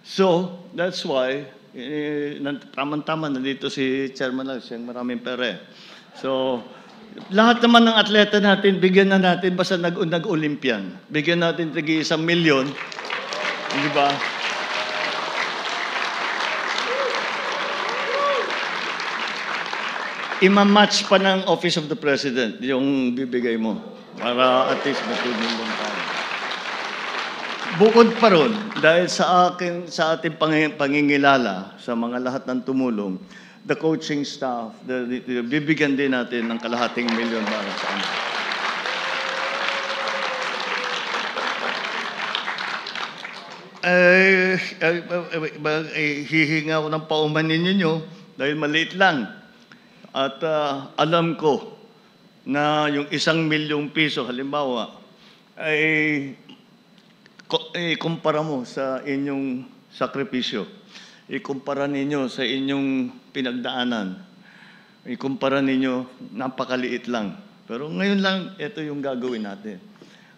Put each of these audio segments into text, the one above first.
So, that's why, tama-tama, nandito si Chairman lang, siyang maraming pera. So, lahat naman ng atleta natin, bigyan na natin, basta nag-Olympian. Bigyan natin tigi 1 milyon, di ba? Ima-match pa ng Office of the President yung bibigay mo para at least matulong tayo. Bukod pa ron, dahil sa ating pangingilala sa mga lahat ng tumulong, the coaching staff, bibigyan din natin ng kalahating milyon para sa kanila. Hihinga ako ng paumanin ninyo dahil maliit lang. At alam ko na yung 1 milyong piso, halimbawa, ay ikumpara mo sa inyong sakripisyo. Ikumpara ninyo sa inyong pinagdaanan. Ikumpara ninyo, napakaliit lang. Pero ngayon lang, ito yung gagawin natin.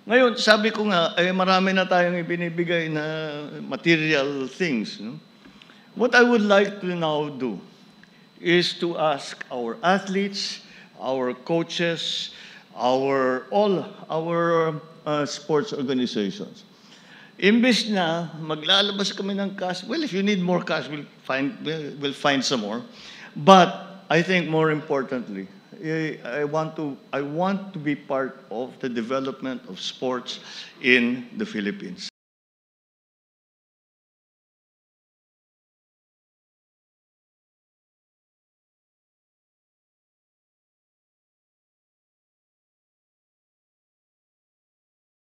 Ngayon, sabi ko nga, marami na tayong ibinibigay na material things. No? What I would like to now do is to ask our athletes, our coaches, all our sports organizations. Imbes na maglalabas kami ng cash, well, if you need more cash, we'll find some more. But I think more importantly, I want to be part of the development of sports in the Philippines.